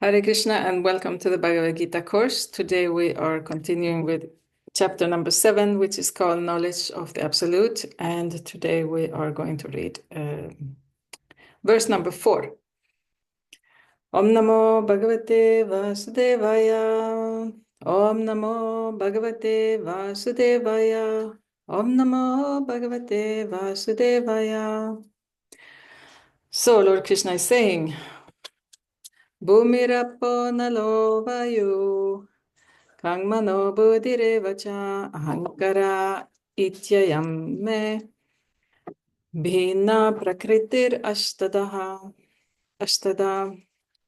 Hare Krishna and welcome to the Bhagavad-gita course. Today we are continuing with chapter number 7, which is called Knowledge of the Absolute. And today we are going to read verse number 4. Om Namo Bhagavate Vasudevaya. Om Namo Bhagavate Vasudevaya. Om Namo Bhagavate Vasudevaya. So Lord Krishna is saying, Bhumirapo nalo vayu. Kangmano buddhirevacha ahankara ityayam me bhina prakritir ashtada.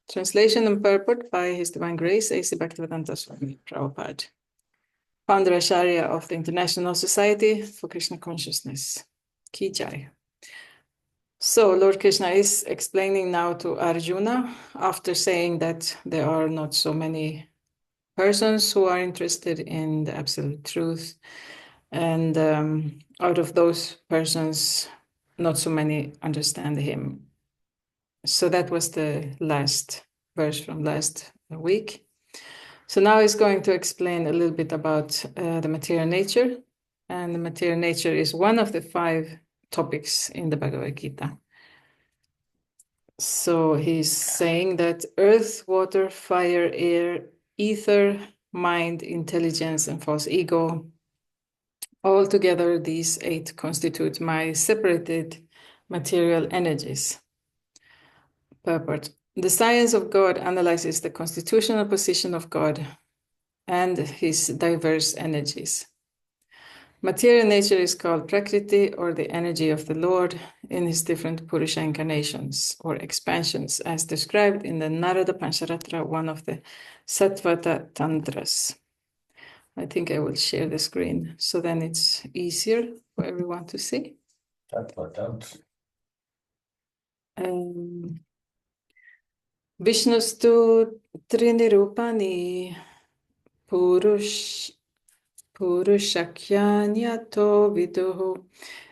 Translation and purport by His Divine Grace, A.C. Bhaktivedanta Swami Prabhupada, founder Acharya of the International Society for Krishna Consciousness. Ki Jai. So Lord Krishna is explaining now to Arjuna, after saying that there are not so many persons who are interested in the absolute truth, and out of those persons, not so many understand him. So that was the last verse from last week. So now he's going to explain a little bit about the material nature, and the material nature is one of the 5 topics in the Bhagavad-gita. So he's saying that earth, water, fire, air, ether, mind, intelligence, and false ego, all together these 8 constitute my separated material energies. Purport. The science of God analyzes the constitutional position of God and his diverse energies. Material nature is called Prakriti, or the energy of the Lord, in his different Purusha incarnations or expansions, as described in the Narada Pancharatra, one of the Sattvata Tantras. I think I will share the screen, so then it's easier for everyone to see. Vishnustu Trinirupani Purushakhyanyato Viduhu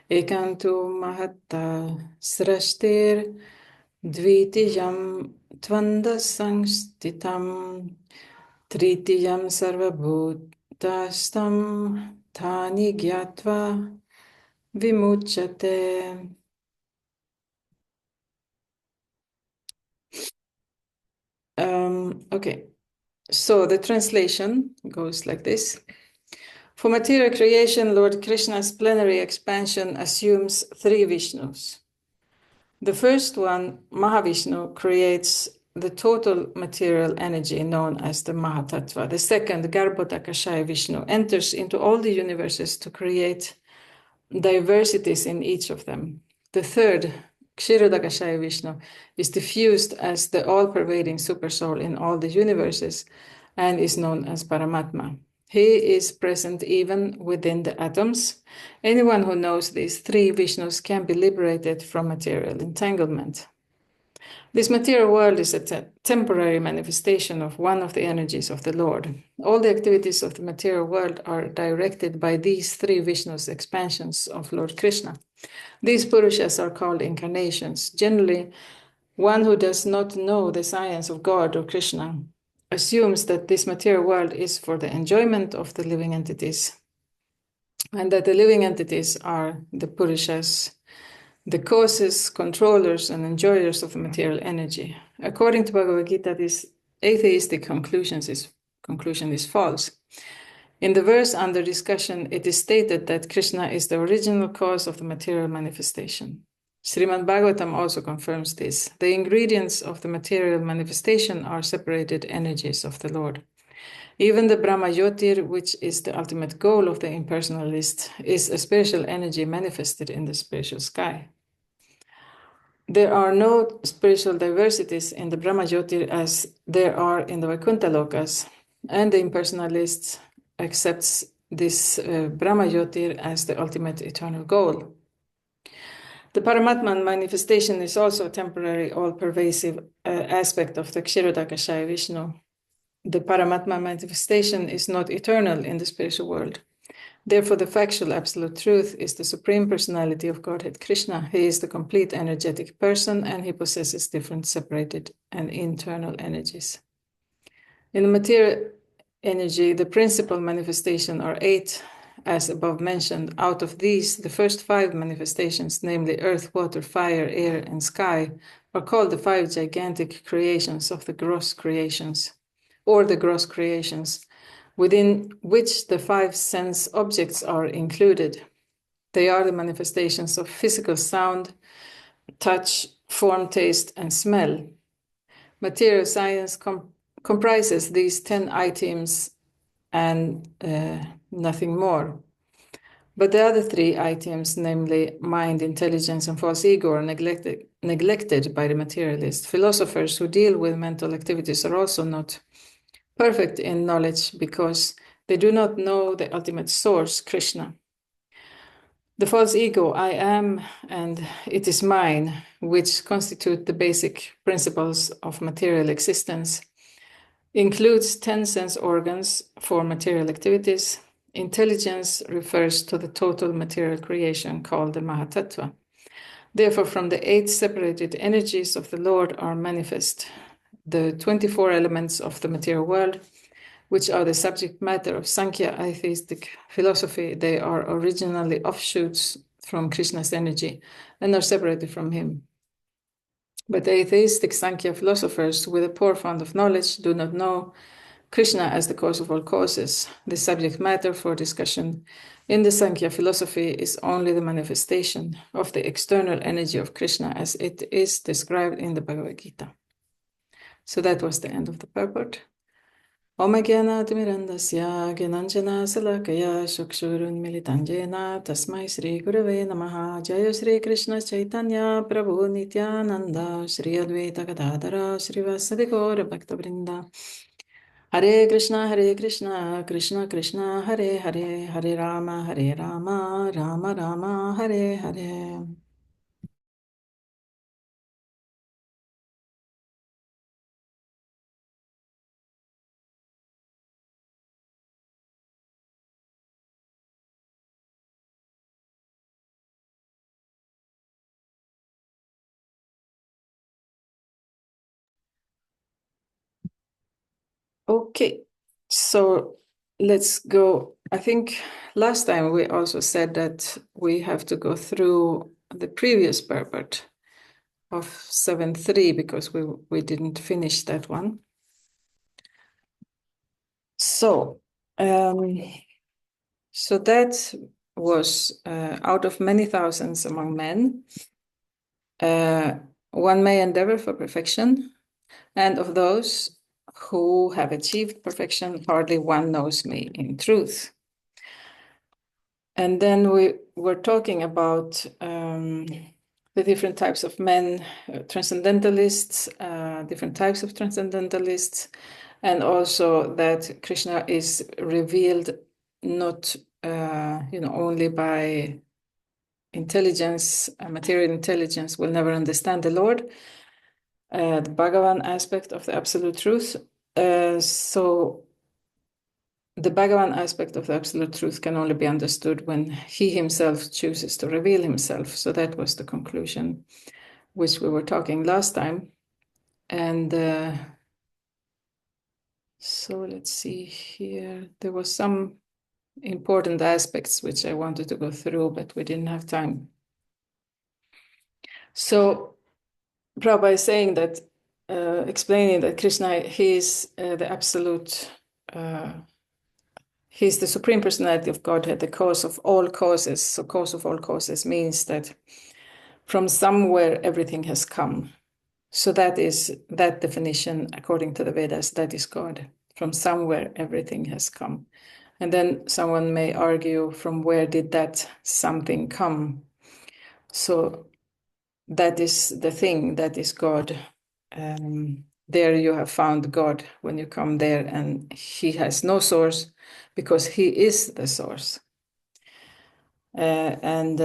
Ekantu Mahatta Srashtir Dvitiyam Tvanda Sangstitam Tritiyam Sarvabhutastam Tani Gyatva Vimuchate. Okay, so the translation goes like this. For material creation, Lord Krishna's plenary expansion assumes 3 Vishnus. The first one, Mahavishnu, creates the total material energy known as the Mahatattva. The second, Garbhodakashaya Vishnu, enters into all the universes to create diversities in each of them. The third, Kshirodakashaya Vishnu, is diffused as the all-pervading supersoul in all the universes and is known as Paramatma. He is present even within the atoms. Anyone who knows these 3 Vishnus can be liberated from material entanglement. This material world is a temporary manifestation of one of the energies of the Lord. All the activities of the material world are directed by these 3 Vishnus expansions of Lord Krishna. These Purushas are called incarnations. Generally, one who does not know the science of God or Krishna assumes that this material world is for the enjoyment of the living entities, and that the living entities are the Purushas, the causes, controllers, and enjoyers of the material energy. According to Bhagavad-gita, this atheistic conclusion is false. In the verse under discussion, it is stated that Krishna is the original cause of the material manifestation. Srimad Bhagavatam also confirms this. The ingredients of the material manifestation are separated energies of the Lord. Even the Brahma Jyotir, which is the ultimate goal of the impersonalist, is a spiritual energy manifested in the spiritual sky. There are no spiritual diversities in the Brahma Jyotir as there are in the Vaikuntha Lokas, and the impersonalist accepts this Brahma Jyotir as the ultimate eternal goal. The Paramatman manifestation is also a temporary, all-pervasive aspect of the Kshirodakashaya Vishnu. The Paramatma manifestation is not eternal in the spiritual world. Therefore, the factual absolute truth is the Supreme Personality of Godhead Krishna. He is the complete energetic person, and he possesses different separated and internal energies. In material energy, the principal manifestation are 8, as above mentioned. Out of these, the first 5 manifestations, namely earth, water, fire, air, and sky, are called the 5 gigantic creations of the gross creations, or the gross creations, within which the 5 sense objects are included. They are the manifestations of physical sound, touch, form, taste, and smell. Material science comprises these 10 items and nothing more. But the other 3 items, namely mind, intelligence, and false ego, are neglected by the materialist. Philosophers who deal with mental activities are also not perfect in knowledge because they do not know the ultimate source, Krishna. The false ego, I am and it is mine, which constitute the basic principles of material existence, includes 10 sense organs for material activities. Intelligence refers to the total material creation called the Mahatattva. Therefore, from the 8 separated energies of the Lord are manifest the 24 elements of the material world, which are the subject matter of Sankhya atheistic philosophy. They are originally offshoots from Krishna's energy and are separated from him. But the atheistic Sankhya philosophers, with a poor fund of knowledge, do not know Krishna as the cause of all causes. The subject matter for discussion in the Sankhya philosophy is only the manifestation of the external energy of Krishna as it is described in the Bhagavad-gita. So that was the end of the purport. Om Jnana-timirandasya Gyananjana Salakaya Chakshurunmilitan Jena Tasmai Shri Gurave Namaha. Jaya Shri Krishna Chaitanya Prabhu Nityananda Shri Advaita Gadadhara Shri Vasadi Gaura Bhakta-vrinda. Hare Krishna, Krishna Krishna, Hare Hare, Hare Rama, Rama Rama, Hare Hare. Okay, so let's go. I think last time we also said that we have to go through the previous purport of 7.3 because we didn't finish that one. So, so that was out of many thousands among men, one may endeavor for perfection, and of those who have achieved perfection, hardly one knows me in truth. And then we were talking about the different types of men, transcendentalists, different types of transcendentalists, and also that Krishna is revealed not only by intelligence, material intelligence will never understand the Lord, the Bhagavan aspect of the absolute truth. So the Bhagavan aspect of the absolute truth can only be understood when he himself chooses to reveal himself. So that was the conclusion which we were talking last time. And so let's see here. There was some important aspects which I wanted to go through, but we didn't have time. So Prabhupada is saying that, explaining that Krishna, he is the absolute, he is the Supreme Personality of Godhead, the cause of all causes. So cause of all causes means that from somewhere everything has come. So that is that definition, according to the Vedas, that is God. From somewhere everything has come. And then someone may argue, from where did that something come? So that is the thing, that is God. There you have found God when you come there, and he has no source because he is the source. And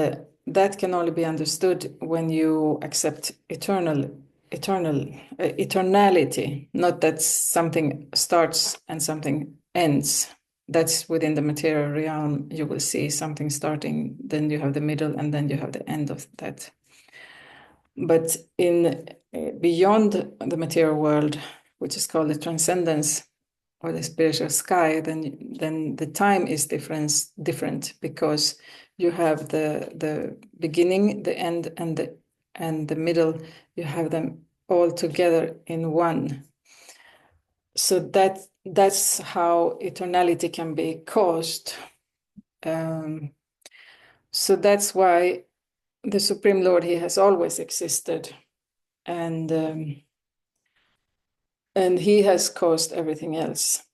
that can only be understood when you accept eternality, not that something starts and something ends. That's within the material realm. You will see something starting, then you have the middle, and then you have the end of that. But in beyond the material world, which is called the transcendence, or the spiritual sky, then the time is different because you have the beginning, the end, and the middle. You have them all together in one. So that's how eternality can be caused. So that's why the Supreme Lord, he has always existed, and he has caused everything else.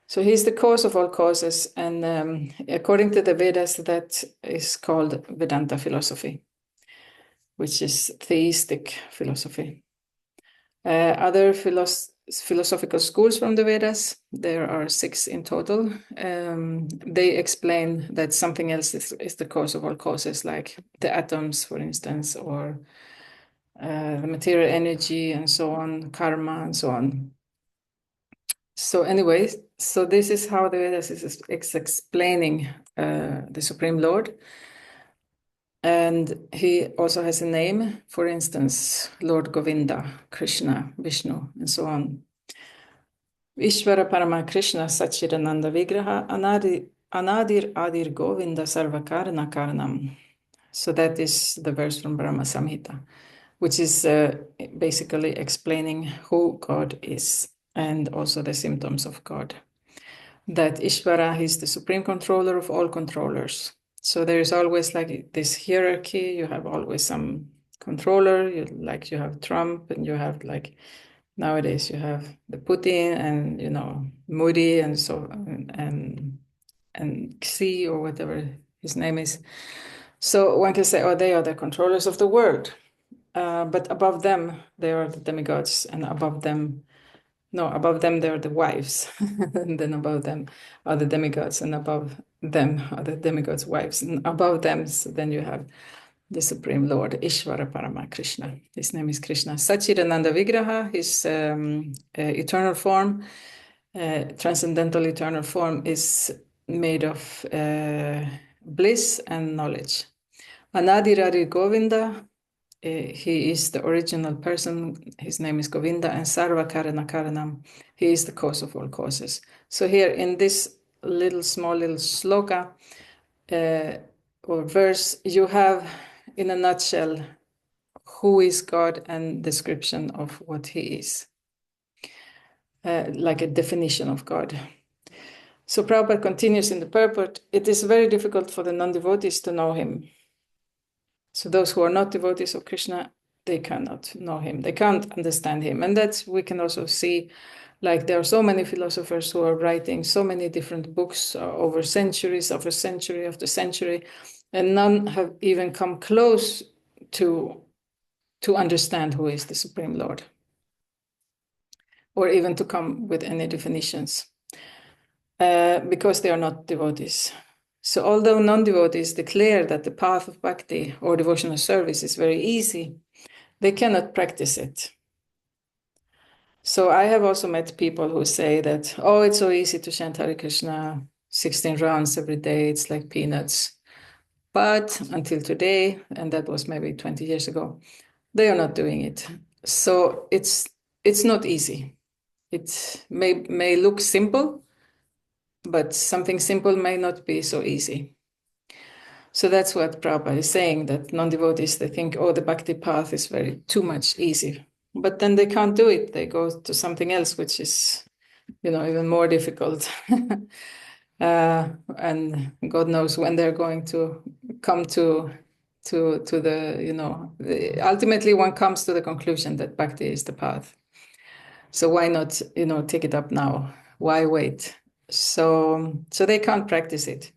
So he's the cause of all causes, and according to the Vedas, that is called Vedanta philosophy, which is theistic philosophy. Other philosophical schools from the Vedas, there are 6 in total. They explain that something else is the cause of all causes, like the atoms, for instance, or the material energy, and so on, karma, and so on. So anyway, so this is how the Vedas is explaining the Supreme Lord. And he also has a name, for instance, Lord Govinda, Krishna, Vishnu, and so on. Ishvara Parama Krishna Sachidananda Vigraha Anadir Adir Govinda Sarvakarana Karanam. So that is the verse from Brahma Samhita, which is basically explaining who God is and also the symptoms of God. That Ishvara is the supreme controller of all controllers. So there is always like this hierarchy. You have always some controller. You have Trump, and you have like nowadays you have the Putin, and Modi, and so and Xi, or whatever his name is. So one can say, oh, they are the controllers of the world. But above them, they are the demigods, and above them they are the wives. And then above them are the demigods, and above them are the demigods' wives. And above them, so then you have the Supreme Lord, Ishvara Parama Krishna. His name is Krishna. Sachidananda Vigraha, his eternal form, transcendental eternal form, is made of bliss and knowledge. Anadirari Govinda, he is the original person. His name is Govinda, and Sarva Karana Karanam, he is the cause of all causes. So here in this small little sloka or verse, you have in a nutshell who is God and description of what he is, like a definition of God. So Prabhupada continues in the purport, it is very difficult for the non-devotees to know him. So those who are not devotees of Krishna, they cannot know him. They can't understand him. And that's, we can also see, like there are so many philosophers who are writing so many different books over centuries, after century after century, and none have even come close to understand who is the Supreme Lord, or even to come with any definitions, because they are not devotees. So although non-devotees declare that the path of bhakti or devotional service is very easy, they cannot practice it. So I have also met people who say that, oh, it's so easy to chant Hare Krishna 16 rounds every day, it's like peanuts. But until today, and that was maybe 20 years ago, they are not doing it. So it's not easy. It may look simple, but something simple may not be so easy. So that's what Prabhupada is saying, that non-devotees, they think, oh, the bhakti path is too much easy. But then they can't do it. They go to something else, which is, even more difficult. And God knows when they're going to come to the, ultimately one comes to the conclusion that bhakti is the path. So why not, take it up now? Why wait? So they can't practice it.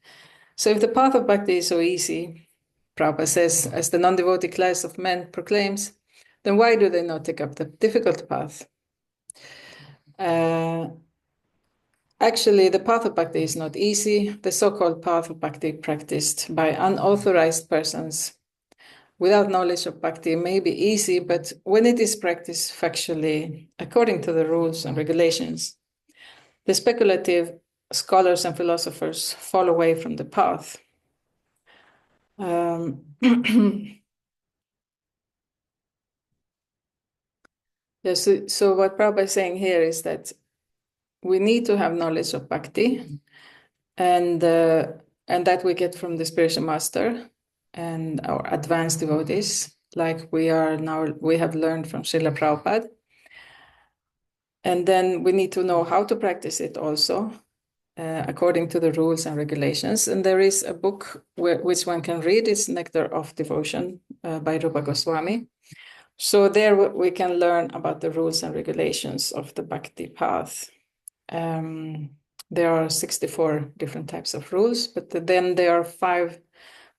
So if the path of bhakti is so easy, Prabhupada says, as the non-devotee class of men proclaims, then why do they not take up the difficult path? Actually, the path of bhakti is not easy. The so-called path of bhakti practiced by unauthorized persons without knowledge of bhakti may be easy, but when it is practiced factually, according to the rules and regulations, the speculative scholars and philosophers fall away from the path. Yes, so what Prabhupada is saying here is that we need to have knowledge of bhakti, and that we get from the spiritual master and our advanced devotees, like we have learned from Srila Prabhupada. And then we need to know how to practice it also, according to the rules and regulations. And there is a book which one can read. It's Nectar of Devotion by Rupa Goswami. So there we can learn about the rules and regulations of the bhakti path. There are 64 different types of rules, but then there are five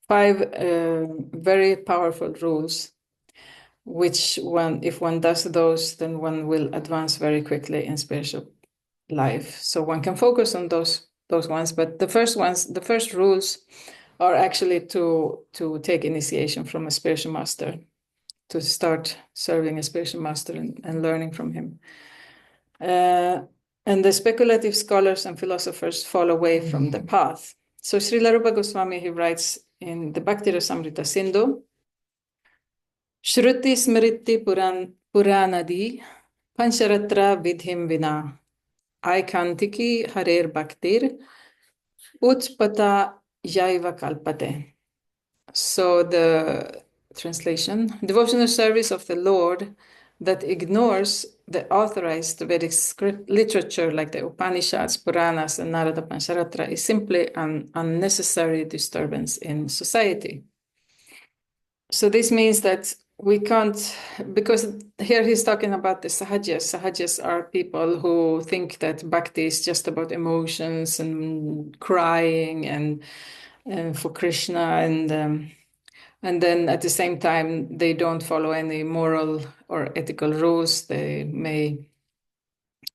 very powerful rules, which if one does those, then one will advance very quickly in spiritual life. So one can focus on those ones, but the first rules are actually to take initiation from a spiritual master, to start serving a spiritual master and learning from him. And the speculative scholars and philosophers fall away from the path. So Srila Rupa Goswami, he writes in the Bhakti Rasamrita Sindhu, Shruti Smriti Puranadi Pancharatra Vidhim Vina Aikantiki Harer Bhaktir Utpata Yaiva Kalpate. So the translation, devotional service of the Lord that ignores the authorized Vedic script literature like the Upanishads, Puranas, and Narada Pancharatra is simply an unnecessary disturbance in society. So this means that we can't, because here he's talking about the sahajas. Sahajas are people who think that bhakti is just about emotions and crying and for Krishna, and then at the same time, they don't follow any moral or ethical rules. They may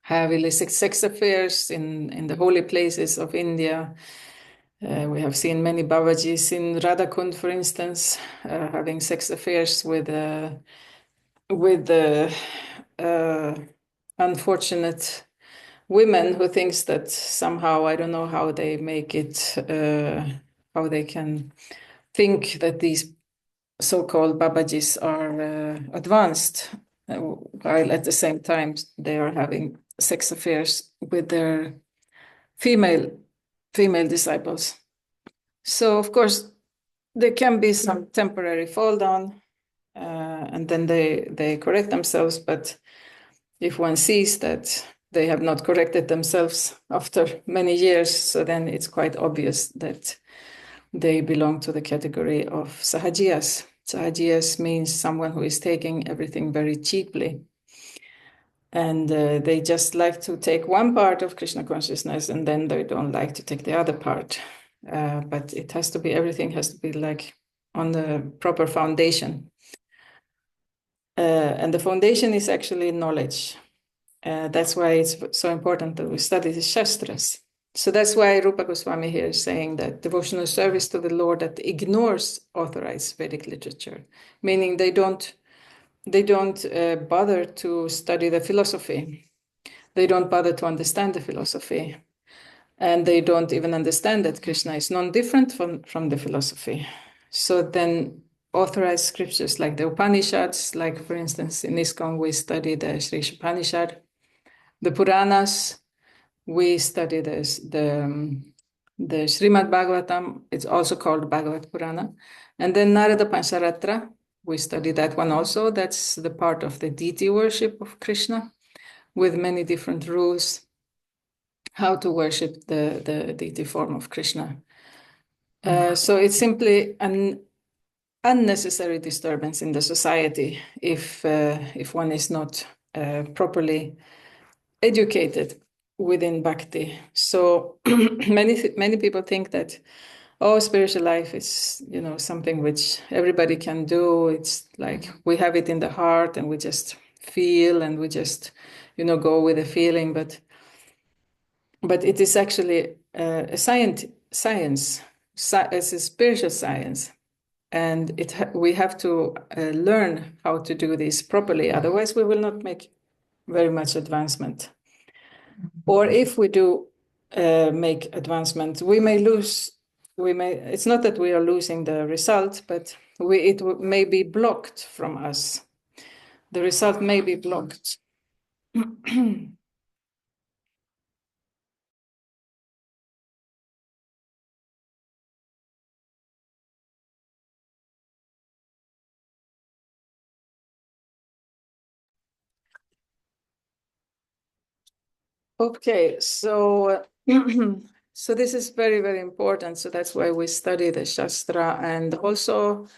have illicit sex affairs in the holy places of India. We have seen many Babajis in Radhakund, for instance, having sex affairs with unfortunate women who thinks that somehow, I don't know how they make it, how they can think that these so-called Babajis are advanced, while at the same time they are having sex affairs with their female disciples. So of course there can be some temporary fall down, and then they correct themselves. But if one sees that they have not corrected themselves after many years, so then it's quite obvious that they belong to the category of sahajiyas. Sahajiyas means someone who is taking everything very cheaply. And they just like to take one part of Krishna consciousness, and then they don't like to take the other part. But it has to be, everything has to be like on the proper foundation. And the foundation is actually knowledge. That's why it's so important that we study the Shastras. So that's why Rupa Goswami here is saying that devotional service to the Lord that ignores authorized Vedic literature, meaning they don't bother to study the philosophy. They don't bother to understand the philosophy. And they don't even understand that Krishna is non-different from the philosophy. So then authorized scriptures like the Upanishads, like for instance in ISKCON we study the Sri Upanishad, the Puranas, we study the Srimad Bhagavatam, it's also called Bhagavad Purana. And then Narada Pancharatra, we study that one also. That's the part of the deity worship of Krishna, with many different rules, how to worship the deity form of Krishna. So it's simply an unnecessary disturbance in the society if one is not properly educated within bhakti. So many people think that, oh, spiritual life is, something which everybody can do. It's like we have it in the heart and we just feel and we just, go with the feeling. But it is actually a science. It's a spiritual science. And we have to learn how to do this properly. Otherwise, we will not make very much advancement. Or if we do make advancement, we may lose. It's not that we are losing the result, but it may be blocked from us. The result may be blocked. Okay, so so this is very, very important. So that's why we study the Shastra. And also,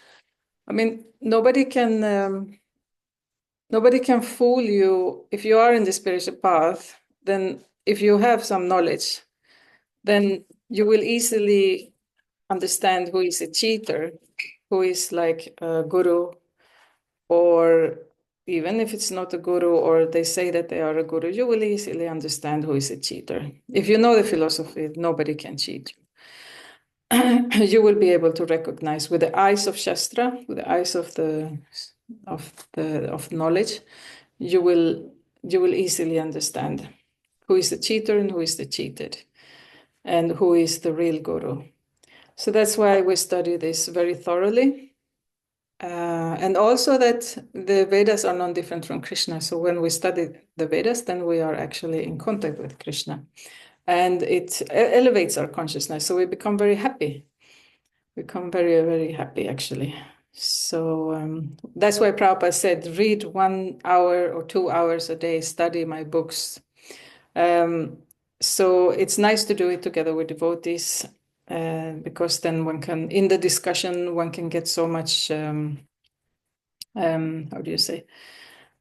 I mean, nobody can fool you if you are in the spiritual path. Then if you have some knowledge, then you will easily understand who is a cheater, who is like a guru, or even if it's not a guru or they say that they are a guru, you will easily understand who is a cheater. If you know the philosophy, nobody can cheat you. You will be able to recognize with the eyes of Shastra, with the eyes of knowledge, you will easily understand who is the cheater and who is the cheated, and who is the real guru. So that's why we study this very thoroughly. And also that the Vedas are non-different from Krishna. So when we study the Vedas, then we are actually in contact with Krishna. And it elevates our consciousness. So we become very happy. We become very, very happy, actually. So that's why Prabhupada said, read 1 hour or 2 hours a day, study my books. So it's nice to do it together with devotees, because then one can, in the discussion, one can get so much, how do you say,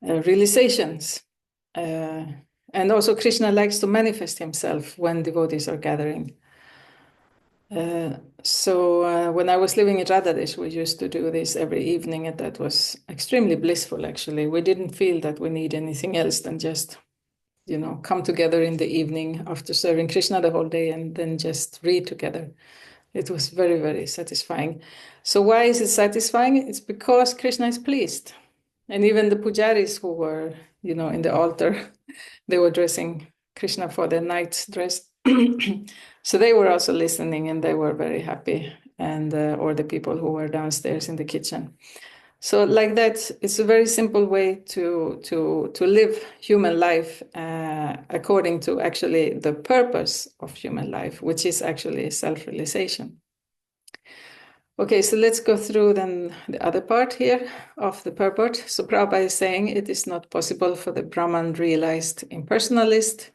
realizations. And also Krishna likes to manifest himself when devotees are gathering. So when I was living in Radhadesh, we used to do this every evening, and that was extremely blissful, actually. We didn't feel that we need anything else than just, come together in the evening after serving Krishna the whole day and then just read together. It was very, very satisfying. So why is it satisfying? It's because Krishna is pleased. And even the pujaris who were, in the altar, they were dressing Krishna for their night dress. So they were also listening and they were very happy. And or the people who were downstairs in the kitchen. So like that, it's a very simple way to live human life according to actually the purpose of human life, which is actually self-realization. Okay, so let's go through then the other part here of the purport. So Prabhupada is saying it is not possible for the Brahman realized impersonalist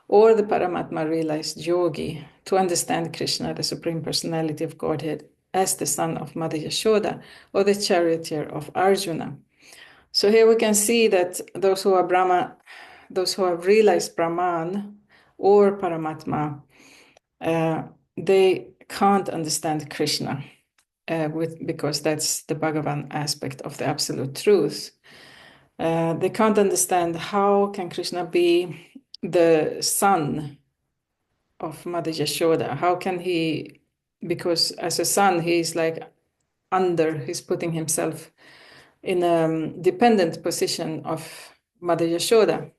or the Paramatma realized yogi to understand Krishna, the Supreme Personality of Godhead, as the son of Mother Yashoda or the charioteer of Arjuna. So here we can see that those who are Brahma, those who have realized Brahman or Paramatma, they can't understand Krishna. Because that's the Bhagavan aspect of the absolute truth. They can't understand how can Krishna be the son of Mother Yashoda. How can he, because as a son, he's like he's putting himself in a dependent position of Mother Yashoda.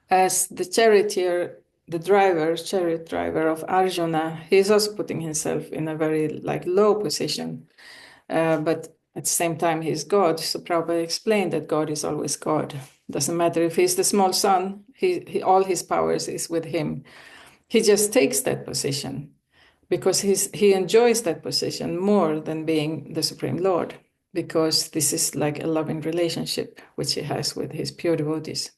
As the charioteer, the chariot driver of Arjuna, he's also putting himself in a very low position. But at the same time, he's God. So Prabhupada explained that God is always God. Doesn't matter if he's the small son, all his powers is with him. He just takes that position because he enjoys that position more than being the Supreme Lord, because this is like a loving relationship which he has with his pure devotees.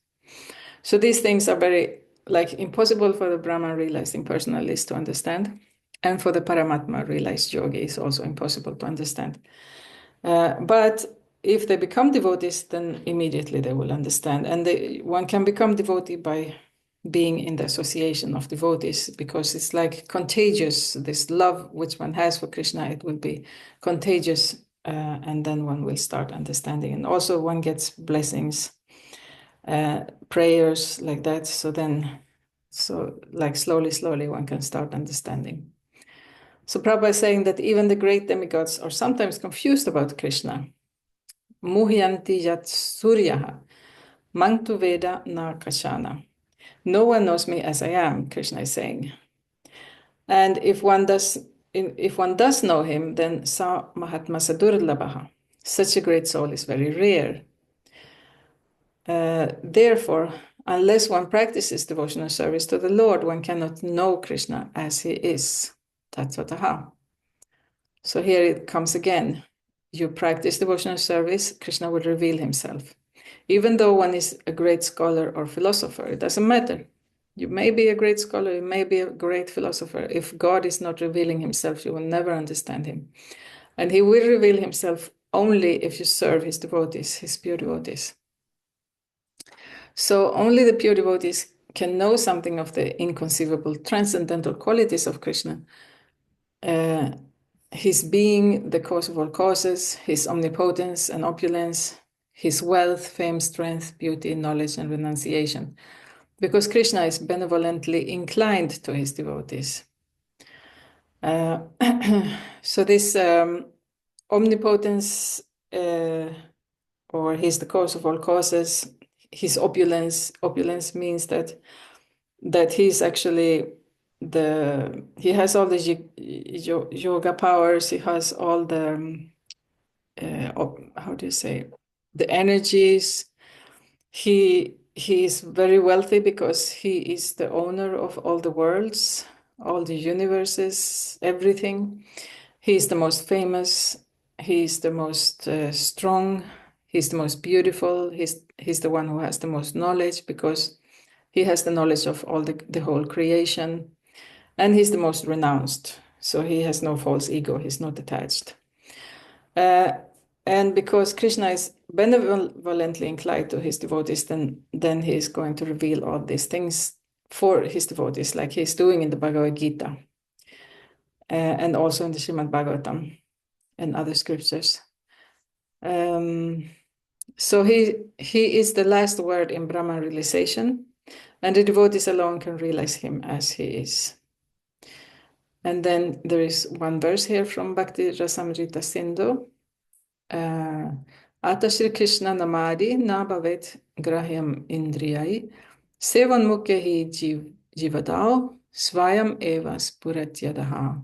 So these things are very impossible for the Brahman realized impersonalist to understand, and for the Paramatma realized yogi is also impossible to understand. But if they become devotees, then immediately they will understand. And one can become devotee by being in the association of devotees, because it's like contagious. This love which one has for Krishna, it will be contagious, and then one will start understanding. And also one gets blessings, prayers like that. So slowly one can start understanding. So Prabhupada is saying that even the great demigods are sometimes confused about Krishna. Muhyanti yat suryaha, mangtu veda na kashana. No one knows me as I am, Krishna is saying. And if one does know him, then sa mahatma sadurlabaha. Such a great soul is very rare. Therefore, unless one practices devotional service to the Lord, one cannot know Krishna as he is. Tatvataha. So here it comes again. You practice devotional service, Krishna will reveal himself. Even though one is a great scholar or philosopher, it doesn't matter. You may be a great scholar, you may be a great philosopher. If God is not revealing himself, you will never understand him. And he will reveal himself only if you serve his devotees, his pure devotees. So only the pure devotees can know something of the inconceivable transcendental qualities of Krishna. His being, the cause of all causes, his omnipotence and opulence, his wealth, fame, strength, beauty, knowledge, and renunciation. Because Krishna is benevolently inclined to his devotees. So this omnipotence, or he's the cause of all causes, his opulence means that he's actually he has all the yoga powers, he has all the how do you say, the energies. He is very wealthy because he is the owner of all the worlds, all the universes, everything. He is the most famous. He is the most strong. He's the most beautiful. He's the one who has the most knowledge because he has the knowledge of all the whole creation. And he's the most renounced. So he has no false ego. He's not attached. And because Krishna is benevolently inclined to his devotees, then he is going to reveal all these things for his devotees, like he's doing in the Bhagavad-gita, and also in the Srimad Bhagavatam and other scriptures. So he is the last word in Brahman realization, and the devotees alone can realize him as he is. And then there is one verse here from Bhakti Rasamrita Sindhu. Ata Shri Krishna namadi na bhavet grahyam indriyai sevan mukhi jivadao svayam eva spuratyadaha.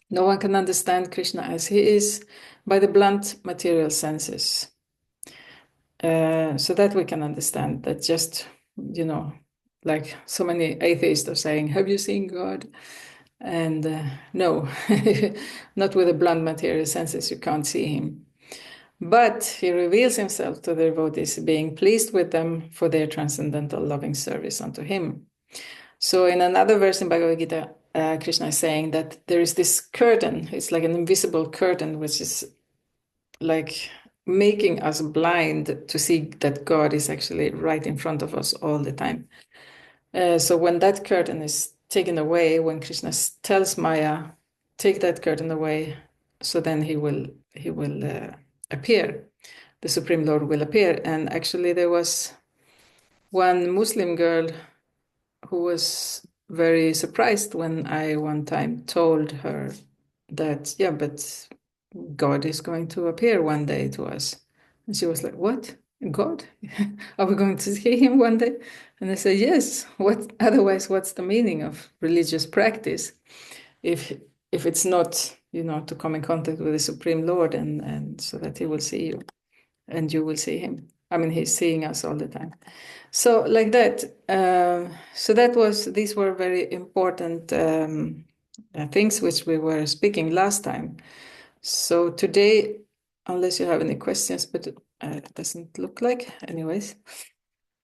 No one can understand Krishna as he is by the blunt material senses. So that we can understand, that just, like so many atheists are saying, have you seen God? And no, not with the blunt material senses, you can't see him. But he reveals himself to the devotees, being pleased with them for their transcendental loving service unto him. So in another verse in Bhagavad-gita, Krishna is saying that there is this curtain, it's like an invisible curtain, which is like making us blind to see that God is actually right in front of us all the time. So when that curtain is taken away, when Krishna tells Maya, take that curtain away, so then he will appear. The Supreme Lord will appear. And actually there was one Muslim girl who was very surprised when I one time told her that, yeah, but God is going to appear one day to us. And she was like, what? God? Are we going to see him one day? And I said, yes. Otherwise, what's the meaning of religious practice if it's not, to come in contact with the Supreme Lord and so that he will see you and you will see him? I mean, he's seeing us all the time. So like that. These were very important things which we were speaking last time. So today, unless you have any questions, but it doesn't look like, anyways.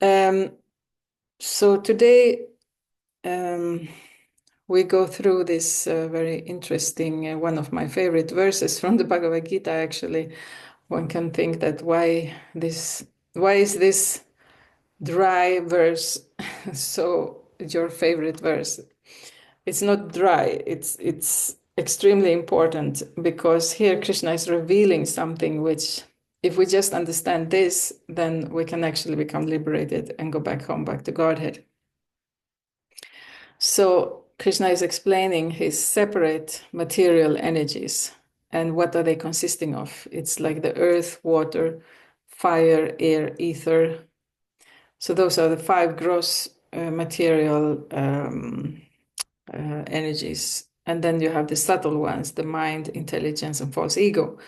So today we go through this very interesting, one of my favorite verses from the Bhagavad Gita. Actually, one can think that why is this dry verse so your favorite verse? It's not dry. It's extremely important, because here Krishna is revealing something which, if we just understand this, then we can actually become liberated and go back home, back to Godhead. So Krishna is explaining his separate material energies and what are they consisting of. It's like the earth, water, fire, air, ether. So those are the five gross material energies. And then you have the subtle ones, the mind, intelligence, and false ego.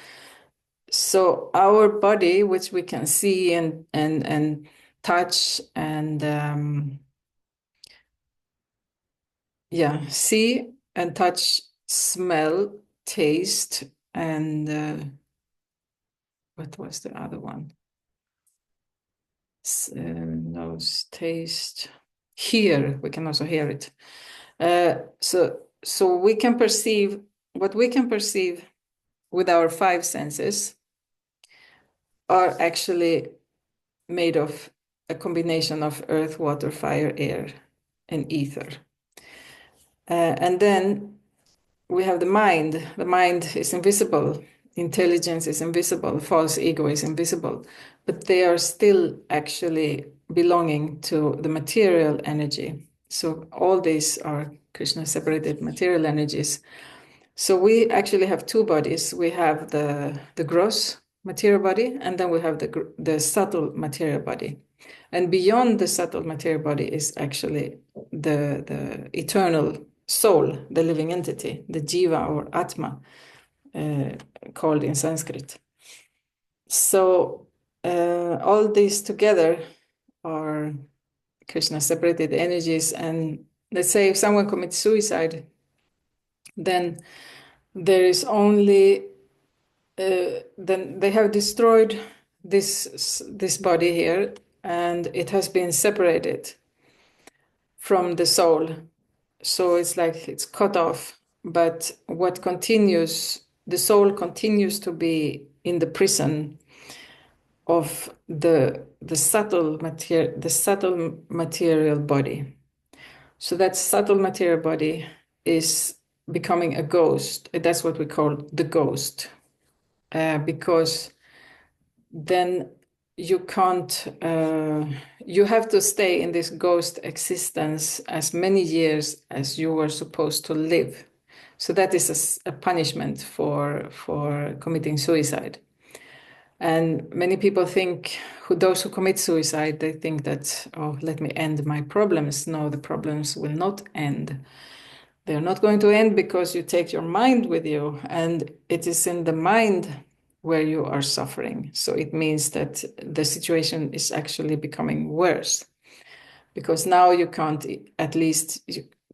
So our body, which we can see and touch and see and touch, smell, taste, and what was the other one? nose, taste, hear. We can also hear it. So we can perceive what we can perceive with our five senses are actually made of a combination of earth, water, fire, air, and ether. And then we have the mind. The mind is invisible. Intelligence is invisible. False ego is invisible. But they are still actually belonging to the material energy. So all these are Krishna separated material energies. So we actually have two bodies. We have the gross material body, and then we have the subtle material body. And beyond the subtle material body is actually the eternal soul, the living entity, the jiva or atma, called in Sanskrit. So all these together are Krishna separated energies. And let's say if someone commits suicide, then there is only then they have destroyed this body here, and it has been separated from the soul. So it's like it's cut off. But what continues, the soul continues to be in the prison of the subtle material body. So that subtle material body is becoming a ghost. That's what we call the ghost. Because then you can't, you have to stay in this ghost existence as many years as you were supposed to live. So that is a punishment for committing suicide. And many people think, those who commit suicide, they think that, oh, let me end my problems. No, the problems will not end. They're not going to end because you take your mind with you, and it is in the mind where you are suffering. So it means that the situation is actually becoming worse, because now you can't, at least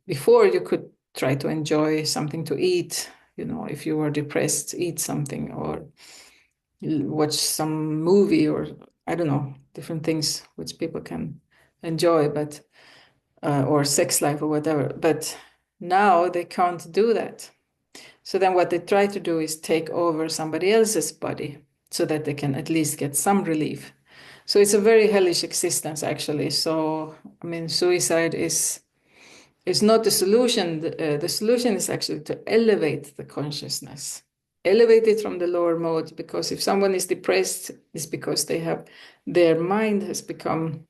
before you could try to enjoy something to eat. If you were depressed, eat something or watch some movie, or I don't know, different things which people can enjoy, but or sex life or whatever. But now they can't do that. So then what they try to do is take over somebody else's body so that they can at least get some relief. So it's a very hellish existence, actually. So, I mean, suicide is not the solution. The solution is actually to elevate the consciousness, elevate it from the lower mode, because if someone is depressed, it's because their mind has become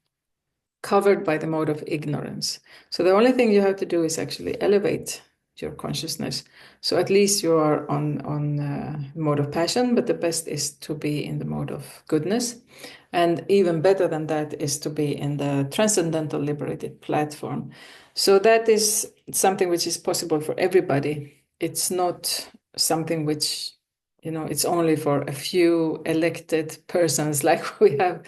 covered by the mode of ignorance. So the only thing you have to do is actually elevate your consciousness. So at least you are on mode of passion, but the best is to be in the mode of goodness. And even better than that is to be in the transcendental liberated platform. So that is something which is possible for everybody. It's not something which, it's only for a few elected persons, like we have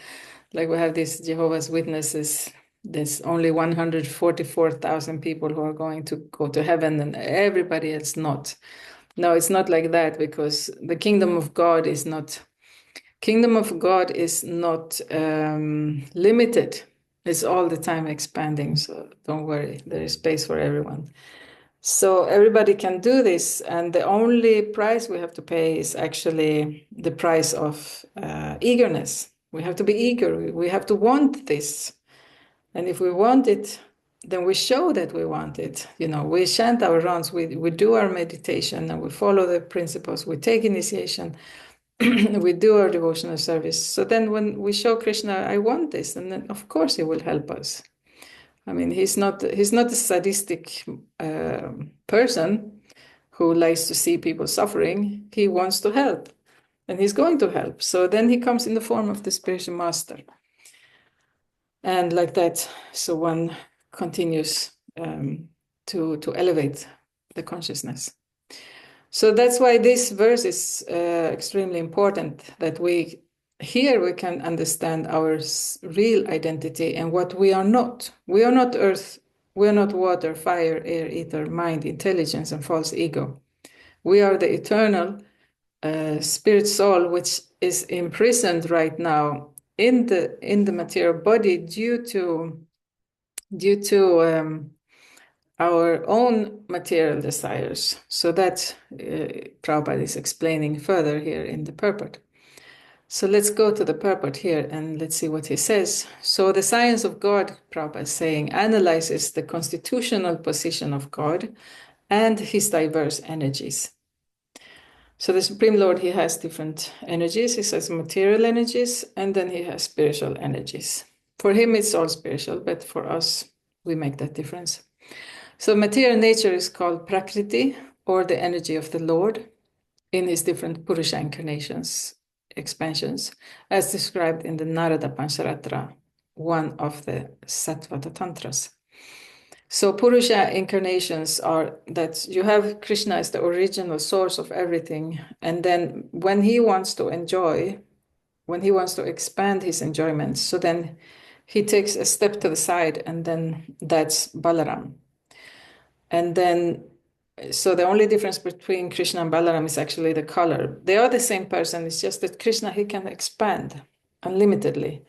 these Jehovah's Witnesses. There's only 144,000 people who are going to go to heaven, and everybody else not. No, it's not like that, because the kingdom of God is not limited. It's all the time expanding. So don't worry, there is space for everyone. So everybody can do this, and the only price we have to pay is actually the price of eagerness. We have to be eager. We have to want this. And if we want it, then we show that we want it. We chant our rounds, we do our meditation, and we follow the principles. We take initiation, we do our devotional service. So then when we show Krishna, I want this, and then of course he will help us. I mean, he's not a sadistic person who likes to see people suffering. He wants to help, and he's going to help. So then he comes in the form of the spiritual master. And like that, so one continues to elevate the consciousness. So that's why this verse is extremely important, that here we can understand our real identity and what we are not. We are not earth, we are not water, fire, air, ether, mind, intelligence, and false ego. We are the eternal spirit soul, which is imprisoned right now in the material body due to our own material desires. So that Prabhupada is explaining further here in the purport. So let's go to the purport here and let's see what he says. So the science of God, Prabhupada is saying, analyzes the constitutional position of God and his diverse energies. So the Supreme Lord, he has different energies. He has material energies, and then he has spiritual energies. For him, it's all spiritual, but for us, we make that difference. So material nature is called Prakriti, or the energy of the Lord, in his different Purusha incarnations, expansions, as described in the Narada Pancharatra, one of the Sattvata Tantras. So Purusha incarnations are that you have Krishna as the original source of everything, and then when he wants to enjoy, when he wants to expand his enjoyments, so then he takes a step to the side, and then that's Balaram. And then, so the only difference between Krishna and Balaram is actually the color. They are the same person, it's just that Krishna, he can expand unlimitedly.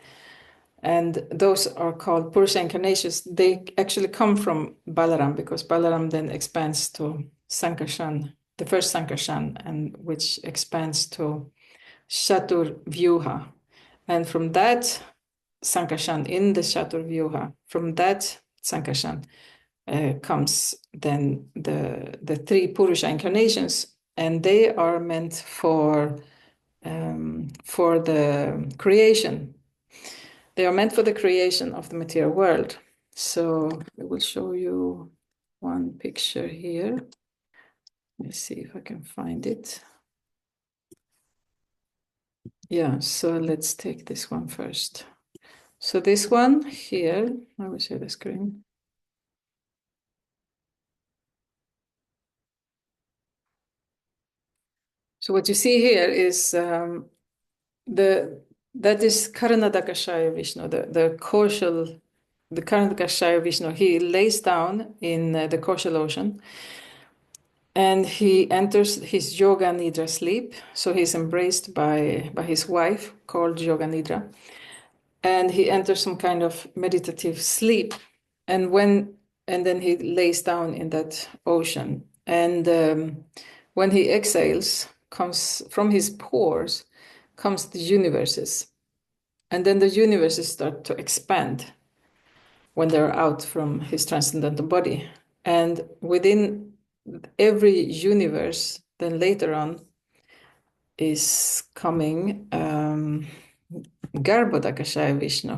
And those are called Purusha incarnations. They actually come from Balaram, because Balaram then expands to Sankarshan, the first Sankarshan, and which expands to Chatur Vyuha. And from that Sankarshan, in the Chatur Vyuha, from that Sankarshan comes then the three Purusha incarnations, and they are meant for the creation. They are meant for the creation of the material world. So I will show you one picture here. Let's see if I can find it. Yeah, so let's take this one first. So this one here, I will share the screen. So what you see here is that is Karanadakashaya Vishnu, the Kaushal, the Karanadakashaya Vishnu. He lays down in the Kaushal ocean, and he enters his yoga nidra sleep. So he's embraced by his wife, called yoga nidra, and he enters some kind of meditative sleep. And then he lays down in that ocean, and when he exhales, comes from his pores comes the universes, and then the universes start to expand when they're out from his transcendental body. And within every universe, then later on, is coming Garbhodakashaya Vishnu.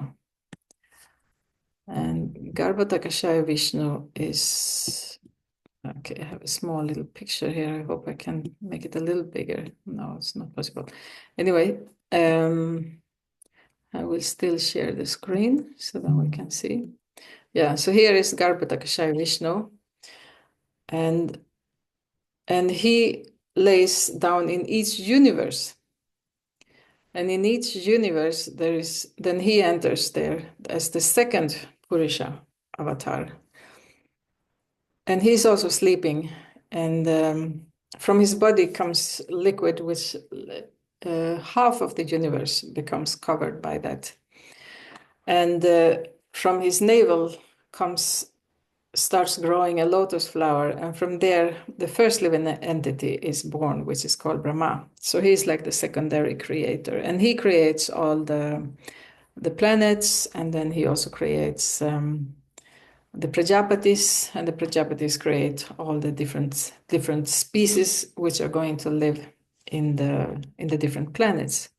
And Garbhodakashaya Vishnu is, okay, I have a small little picture here. I hope I can make it a little bigger. No, it's not possible. Anyway, I will still share the screen so that we can see. Yeah, so here is Garbhodakashaya Vishnu, and he lays down in each universe. And in each universe, then he enters there as the second Purusha avatar. And he's also sleeping, and from his body comes liquid, which half of the universe becomes covered by that. And from his navel starts growing a lotus flower, and from there the first living entity is born, which is called Brahma. So he's like the secondary creator, and he creates all the planets, and then he also creates the Prajapatis, and the Prajapatis create all the different species which are going to live in the different planets.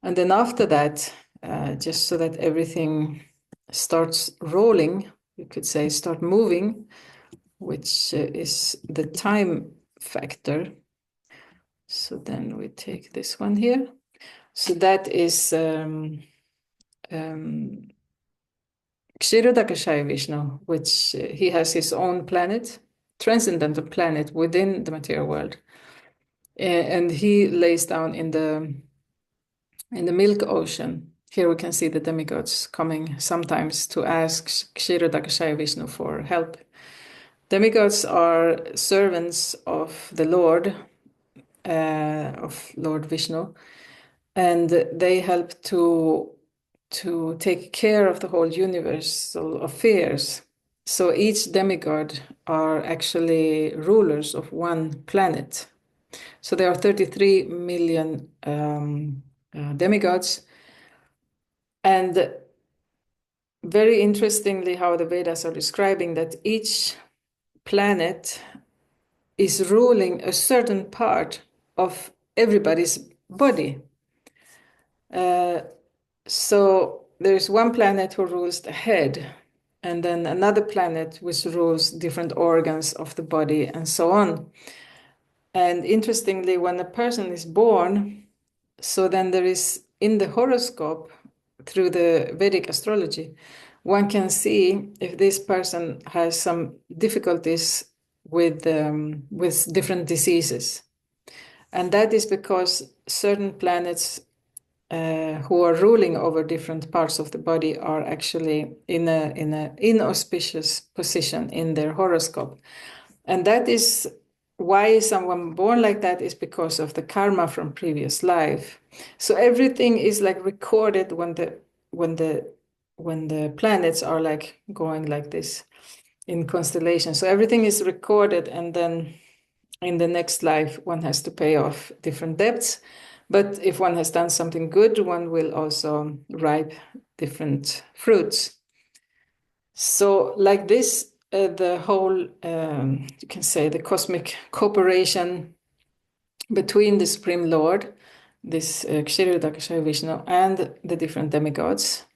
And then after that, just so that everything starts rolling, you could say start moving, which is the time factor. So then we take this one here. So that is Kshirodakashaya Vishnu, which he has his own planet, transcendental planet within the material world. And he lays down in the milk ocean. Here we can see the demigods coming sometimes to ask Kshirodakashaya Vishnu for help. Demigods are servants of the Lord, of Lord Vishnu, and they help to take care of the whole universal affairs. So each demigod are actually rulers of one planet. So there are 33 million demigods. And very interestingly, how the Vedas are describing that each planet is ruling a certain part of everybody's body. So there's one planet who rules the head, and then another planet which rules different organs of the body, and so on. And interestingly, when a person is born, so then there is in the horoscope, through the Vedic astrology, one can see if this person has some difficulties with different diseases. And that is because certain planets who are ruling over different parts of the body are actually in a inauspicious position in their horoscope. And that is why someone born like that is because of the karma from previous life. So everything is like recorded when the planets are like going like this in constellation. So everything is recorded, and then in the next life one has to pay off different debts. But if one has done something good, one will also ripe different fruits. So like this, the whole, you can say, the cosmic cooperation between the Supreme Lord, this Kshirodakashayi Vishnu, and the different demigods,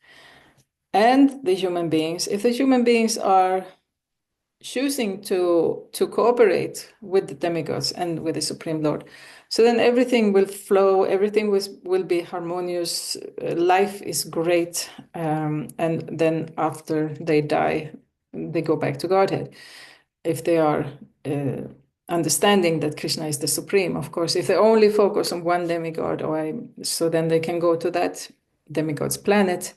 and the human beings. If the human beings are choosing to cooperate with the demigods and with the Supreme Lord, so then everything will flow, everything will be harmonious, life is great, and then after they die, they go back to Godhead. If they are understanding that Krishna is the Supreme, of course. If they only focus on one demigod, so then they can go to that demigod's planet,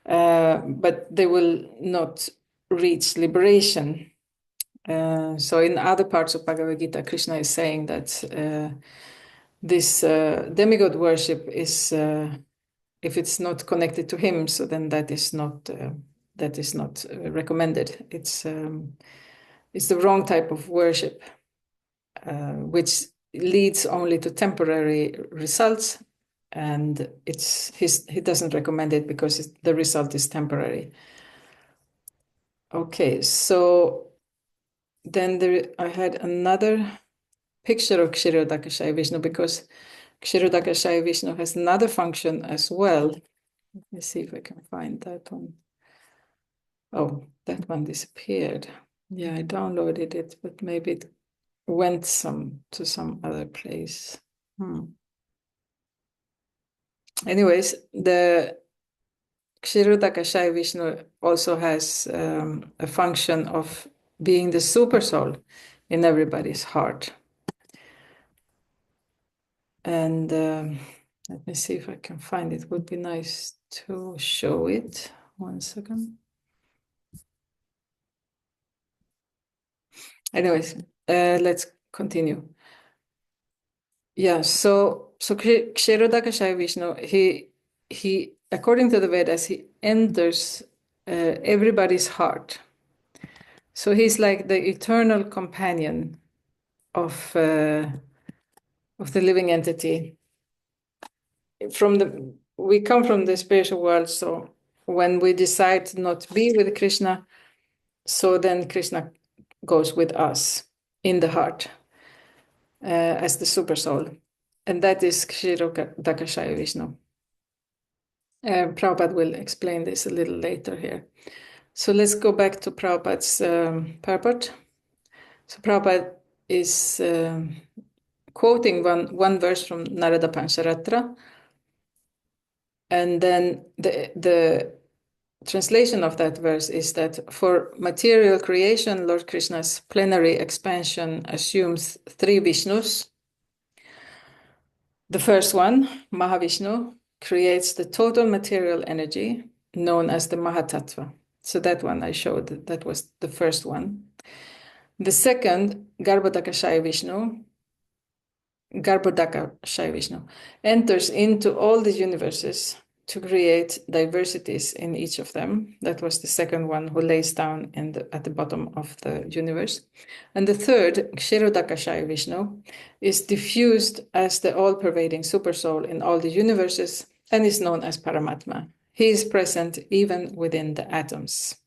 but they will not reach liberation. So in other parts of Bhagavad-gita, Krishna is saying that this demigod worship is, if it's not connected to him, so then that is not recommended. It's the wrong type of worship, which leads only to temporary results, and he doesn't recommend it because the result is temporary. Okay, so then I had another picture of Kshirodakashayi Vishnu, because Kshirodakashayi Vishnu has another function as well. Let me see if I can find that one. Oh, that one disappeared. Yeah, I downloaded it, but maybe it went to some other place. Anyways, the Kshirodakashayi Vishnu also has a function of being the super soul in everybody's heart. And let me see if I can find it. Would be nice to show it. 1 second. Anyways, let's continue. Yeah, so Kshirodakashayi Vishnu, he according to the Vedas, he enters everybody's heart. So he's like the eternal companion of the living entity. We come from the spiritual world, so when we decide not to be with Krishna, so then Krishna goes with us in the heart as the super soul, and that is Kshirodakashayi Vishnu. Prabhupada will explain this a little later here. So let's go back to Prabhupada's purport. So Prabhupada is quoting one verse from Narada Pancharatra, and then the translation of that verse is that for material creation, Lord Krishna's plenary expansion assumes 3 Vishnus. The first one, Mahavishnu, creates the total material energy known as the Mahatattva. So that one I showed, that was the first one. The second, Garbhodakashayi Vishnu, Garbhodaka Vishnu, enters into all the universes to create diversities in each of them. That was the second one who lays down at the bottom of the universe. And the third, Kshirodaka Vishnu, is diffused as the all-pervading supersoul in all the universes and is known as Paramatma. He is present even within the atoms.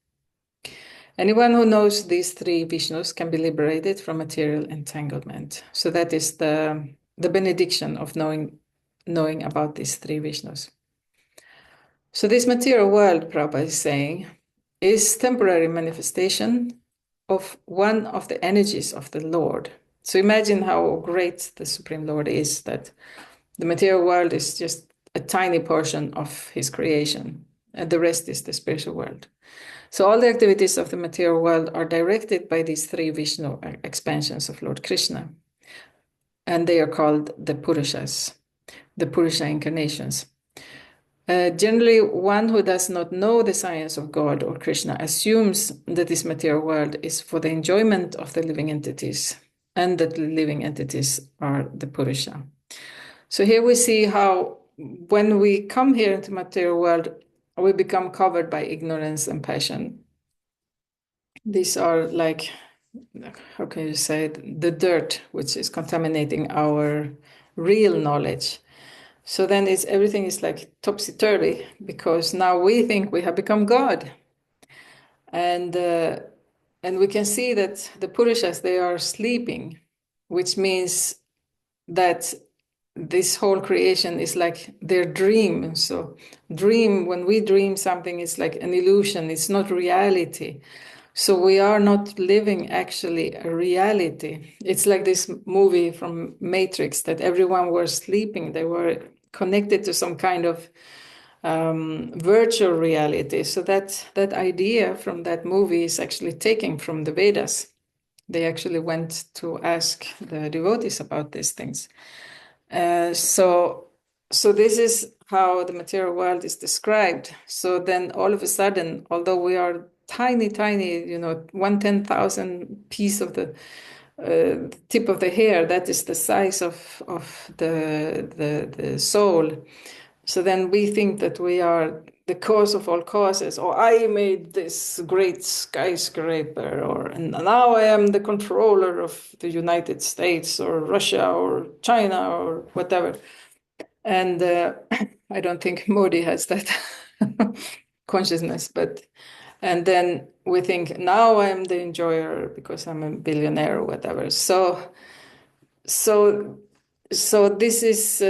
Anyone who knows these three Vishnus can be liberated from material entanglement. So that is the benediction of knowing about these three Vishnus. So this material world, Prabhupada is saying, is temporary manifestation of one of the energies of the Lord. So imagine how great the Supreme Lord is, that the material world is just a tiny portion of his creation, and the rest is the spiritual world. So all the activities of the material world are directed by these three Vishnu expansions of Lord Krishna. And they are called the Purushas, the Purusha incarnations. Generally, one who does not know the science of God or Krishna assumes that this material world is for the enjoyment of the living entities, and that the living entities are the Purusha. So here we see how when we come here into material world, we become covered by ignorance and passion. These are like, how can you say, the dirt which is contaminating our real knowledge. So then everything is like topsy-turvy, because now we think we have become God. And we can see that the Purushas, they are sleeping, which means that this whole creation is like their dream. So when we dream something, it's like an illusion, it's not reality. So we are not living actually a reality. It's like this movie from Matrix, that everyone was sleeping. They were connected to some kind of virtual reality. So that idea from that movie is actually taken from the Vedas. They actually went to ask the devotees about these things. So this is how the material world is described. So then all of a sudden, although we are tiny, 1/10,000 piece of the tip of the hair, that is the size of the soul. So then we think that we are the cause of all causes, or I made this great skyscraper, and now I am the controller of the United States or Russia or China or whatever. And I don't think Modi has that consciousness, and then we think now I'm the enjoyer because I'm a billionaire or whatever. So this is,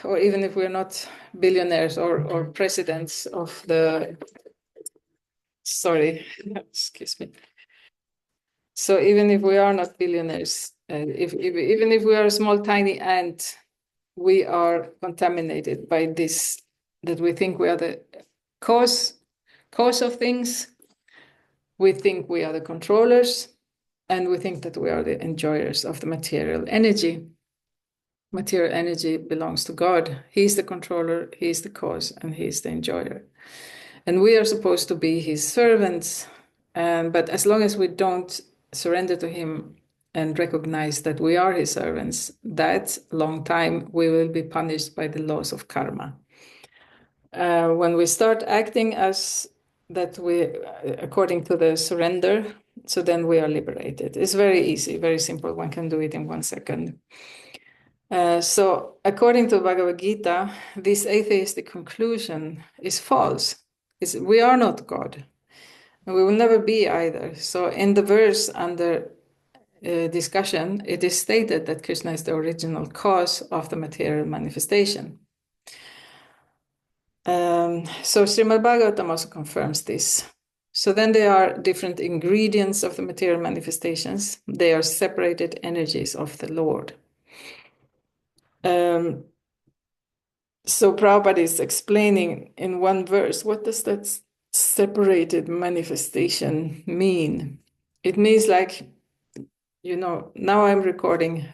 or even if we're not billionaires or presidents of the, sorry, excuse me. So even if we are not billionaires, even if we are a small tiny ant, we are contaminated by this, that we think we are the cause of things. We think we are the controllers, and we think that we are the enjoyers of the material energy. Material energy belongs to God. He's the controller, he's the cause, and he's the enjoyer. And we are supposed to be his servants. But as long as we don't surrender to him and recognize that we are his servants, that long time we will be punished by the laws of karma. When we start acting as that according to the surrender, so then we are liberated. It's very easy, very simple. One can do it in 1 second. So according to Bhagavad-gita, this atheistic conclusion is false. We are not God, and we will never be either. So in the verse under discussion, it is stated that Krishna is the original cause of the material manifestation. So Srimad Bhagavatam also confirms this. So then there are different ingredients of the material manifestations. They are separated energies of the Lord. So Prabhupada is explaining in one verse, what does that separated manifestation mean? It means like, now I'm recording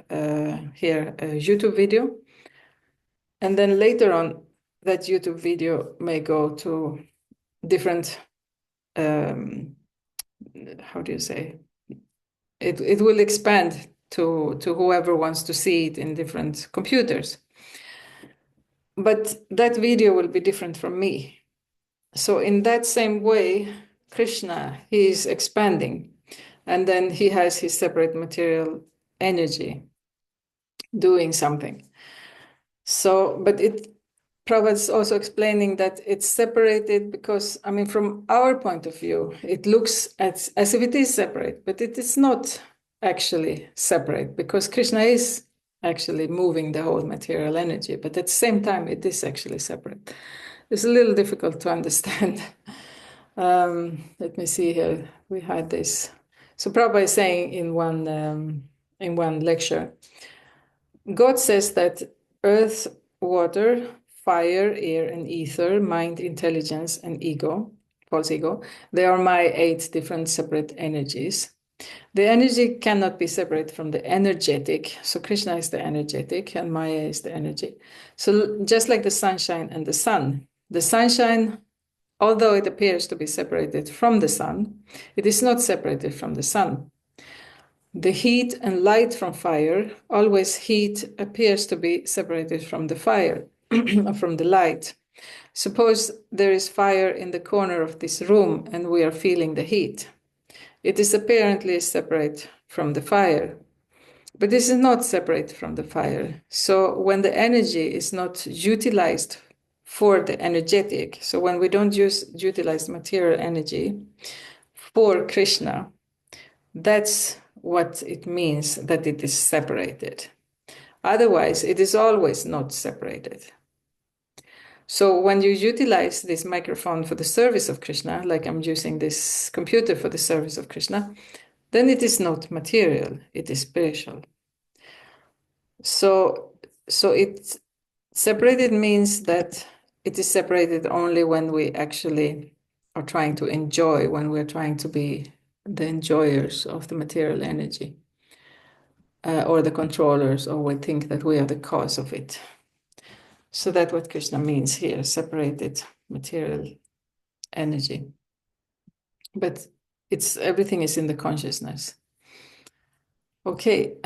here a YouTube video, and then later on that YouTube video may go to different, how do you say? It will expand to whoever wants to see it in different computers. But that video will be different from me. So in that same way, Krishna, he is expanding, and then he has his separate material energy doing something. So, but Prabhupada is also explaining that it's separated because, I mean, from our point of view, it looks as if it is separate, but it is not actually separate, because Krishna is actually moving the whole material energy, but at the same time, it is actually separate. It's a little difficult to understand. Let me see here. We had this. So Prabhupada is saying in one lecture, God says that earth, water, fire, air, and ether, mind, intelligence, and ego, false ego, they are my 8 different separate energies. The energy cannot be separate from the energetic. So Krishna is the energetic and Maya is the energy. So just like the sunshine and the sunshine, although it appears to be separated from the sun, it is not separated from the sun. The heat and light from fire, always heat appears to be separated from the fire, from the light. Suppose there is fire in the corner of this room and we are feeling the heat. It is apparently separate from the fire, but this is not separate from the fire. So when the energy is not utilized for the energetic, so when we don't utilize material energy for Krishna, that's what it means that it is separated. Otherwise, it is always not separated. So when you utilize this microphone for the service of Krishna, like I'm using this computer for the service of Krishna, then it is not material, it is spiritual. So it separated means that it is separated only when we actually are trying to enjoy, when we're trying to be the enjoyers of the material energy, or the controllers, or we think that we are the cause of it. So that's what Krishna means here, separated material energy. But everything is in the consciousness. Okay,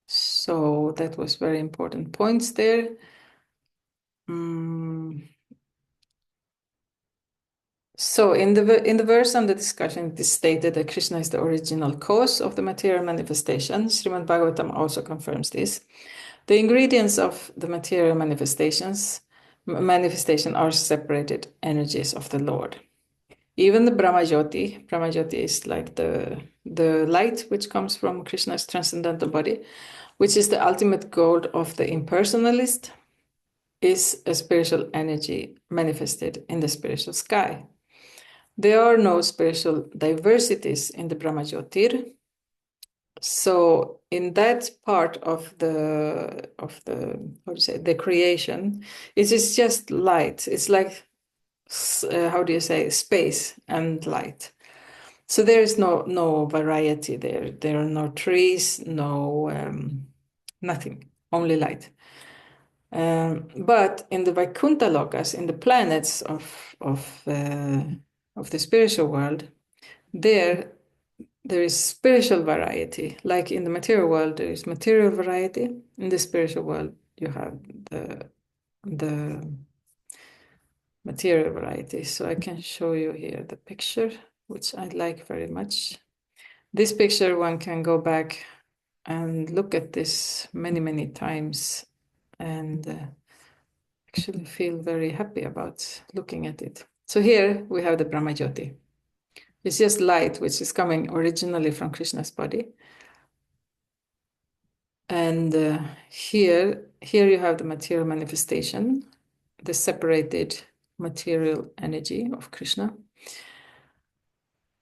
so that was very important points there. So in the verse under discussion, it is stated that Krishna is the original cause of the material manifestation. Srimad Bhagavatam also confirms this. The ingredients of the material manifestation are separated energies of the Lord. Even the Brahmajyoti is like the light which comes from Krishna's transcendental body, which is the ultimate goal of the impersonalist, is a spiritual energy manifested in the spiritual sky. There are no spiritual diversities in the Brahmajyotir. So in that part of the the creation, it is just light. It's like space and light. So there is no variety there. There are no trees, nothing, only light. But in the Vaikuntha lokas, in the planets of the spiritual world, there is spiritual variety. Like in the material world, there is material variety. In the spiritual world, you have the material variety. So I can show you here the picture, which I like very much. This picture, one can go back and look at this many, many times and actually feel very happy about looking at it. So here we have the Brahmajyoti. It's just light, which is coming originally from Krishna's body. And here you have the material manifestation, the separated material energy of Krishna.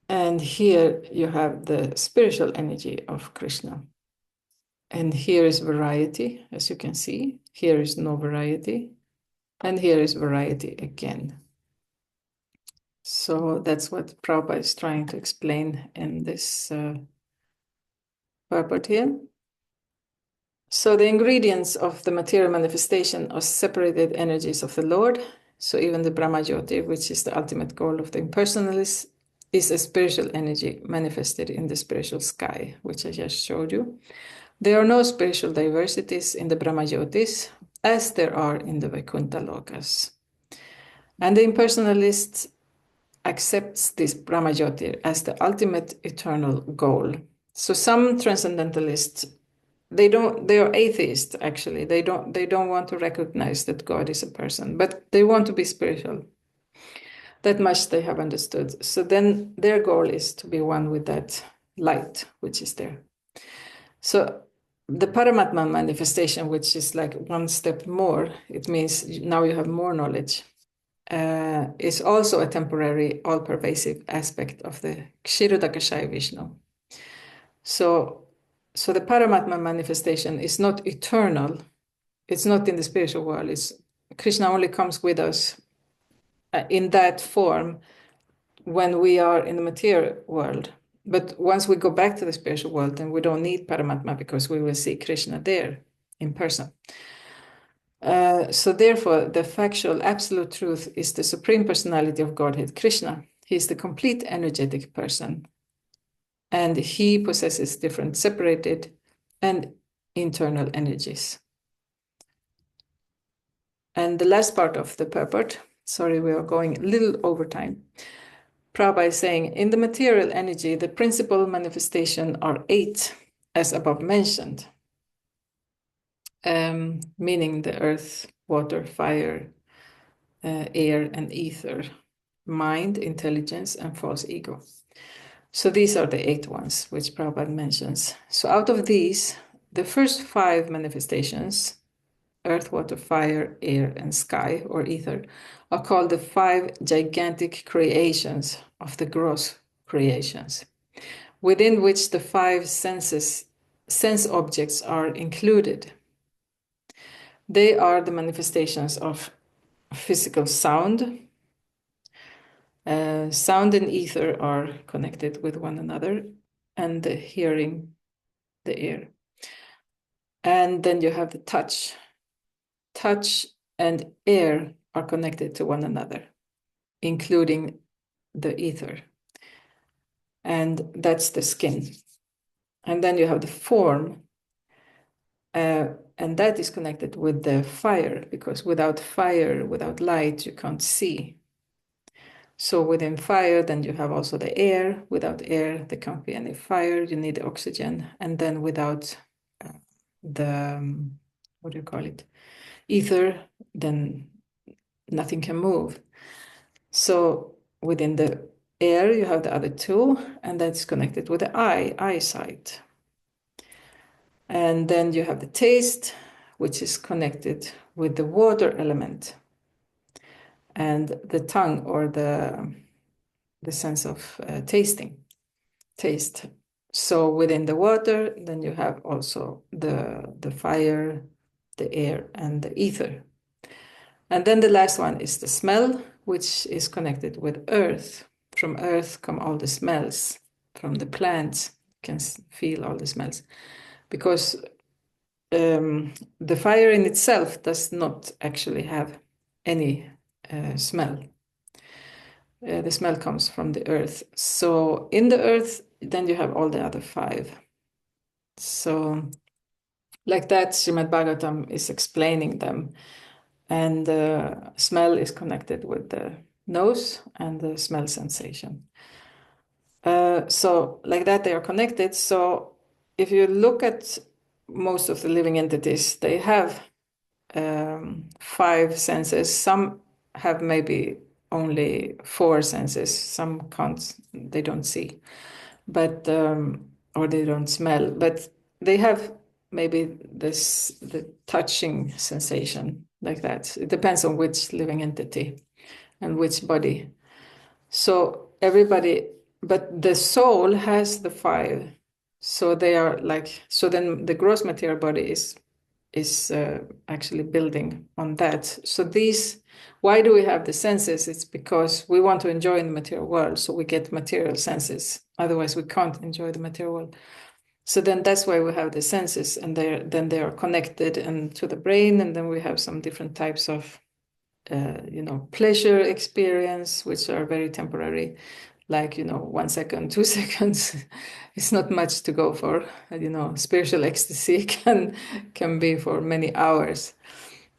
And here you have the spiritual energy of Krishna. And here is variety, as you can see. Here is no variety. And here is variety again. So that's what Prabhupada is trying to explain in this purport here. So the ingredients of the material manifestation are separated energies of the Lord. So even the Brahmajyoti, which is the ultimate goal of the impersonalist, is a spiritual energy manifested in the spiritual sky, which I just showed you. There are no spiritual diversities in the Brahmayotis, as there are in the Vaikuntha Lokas. And the impersonalist accepts this Brahmayoti as the ultimate eternal goal. So some transcendentalists, they are atheists actually. They don't want to recognize that God is a person, but they want to be spiritual. That much they have understood. So then their goal is to be one with that light which is there. So the Paramatma manifestation, which is like one step more, it means now you have more knowledge, is also a temporary, all-pervasive aspect of the Kshirodakashaya Vishnu. So the Paramatma manifestation is not eternal. It's not in the spiritual world. Krishna only comes with us in that form when we are in the material world. But once we go back to the spiritual world, then we don't need Paramatma because we will see Krishna there in person. So therefore, the factual absolute truth is the Supreme Personality of Godhead, Krishna. He is the complete energetic person. And he possesses different separated and internal energies. And the last part of the purport, sorry, we are going a little over time. Prabhupada is saying, in the material energy, the principal manifestation are 8, as above mentioned, meaning the earth, water, fire, air, and ether, mind, intelligence, and false ego. So these are the 8 ones which Prabhupada mentions. So out of these, the first 5 manifestations, earth, water, fire, air, and sky, or ether, are called the 5 gigantic creations of the gross creations, within which the 5 sense objects are included. They are the manifestations of physical sound. Sound and ether are connected with one another, and the hearing, the ear. And then you have the touch. Touch and air are connected to one another, including the ether. And that's the skin. And then you have the form, and that is connected with the fire, because without fire, without light, you can't see. So within fire, then you have also the air. Without air, there can't be any fire. You need oxygen. And then without the, what do you call it? Ether, then nothing can move. So within the air, you have the other 2, and that's connected with the eyesight. And then you have the taste, which is connected with the water element, and the tongue, or the sense of taste. So within the water, then you have also the fire, the air, and the ether. And then the last one is the smell, which is connected with earth. From earth come all the smells. From the plants, you can feel all the smells. Because the fire in itself does not actually have any smell. The smell comes from the earth. So in the earth, then you have all the other 5. So like that, Srimad Bhagavatam is explaining them. And the smell is connected with the nose and the smell sensation. So like that, they are connected. So if you look at most of the living entities, they have 5 senses. Some have maybe only 4 senses. Some can't, they don't see, but or they don't smell. But they have maybe the touching sensation, like that. It depends on which living entity and which body. So everybody, but the soul has the 5. So they are like, so then the gross material body is actually building on that. So these, why do we have the senses? It's because we want to enjoy in the material world, so we get material senses. Otherwise, we can't enjoy the material world. So then that's why we have the senses, and then they are connected and to the brain, and then we have some different types of, pleasure experience, which are very temporary, like, 1 second, 2 seconds. It's not much to go for. Spiritual ecstasy can be for many hours,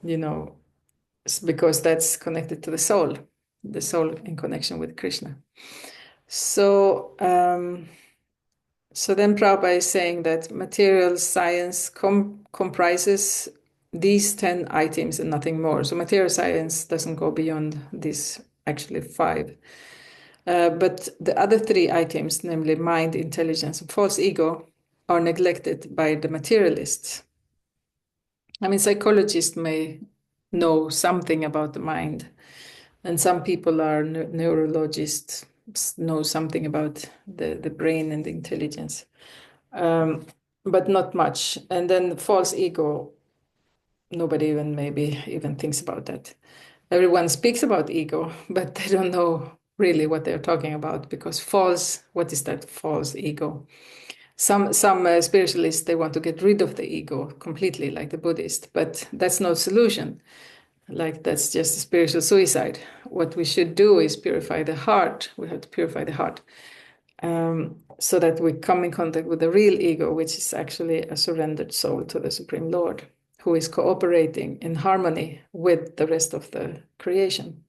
because that's connected to the soul in connection with Krishna. So then Prabhupada is saying that material science comprises these 10 items and nothing more. So material science doesn't go beyond these actually 5. But the other 3 items, namely mind, intelligence, and false ego, are neglected by the materialists. I mean, psychologists may know something about the mind, and some people are neurologists, know something about the brain and the intelligence, but not much. And then false ego, nobody even thinks about that. Everyone speaks about ego, but they don't know really what they're talking about, because what is that false ego? Some spiritualists, they want to get rid of the ego completely, like the Buddhist, but that's no solution. Like, that's just a spiritual suicide. What we should do is purify the heart. We have to purify the heart, so that we come in contact with the real ego, which is actually a surrendered soul to the Supreme Lord, who is cooperating in harmony with the rest of the creation.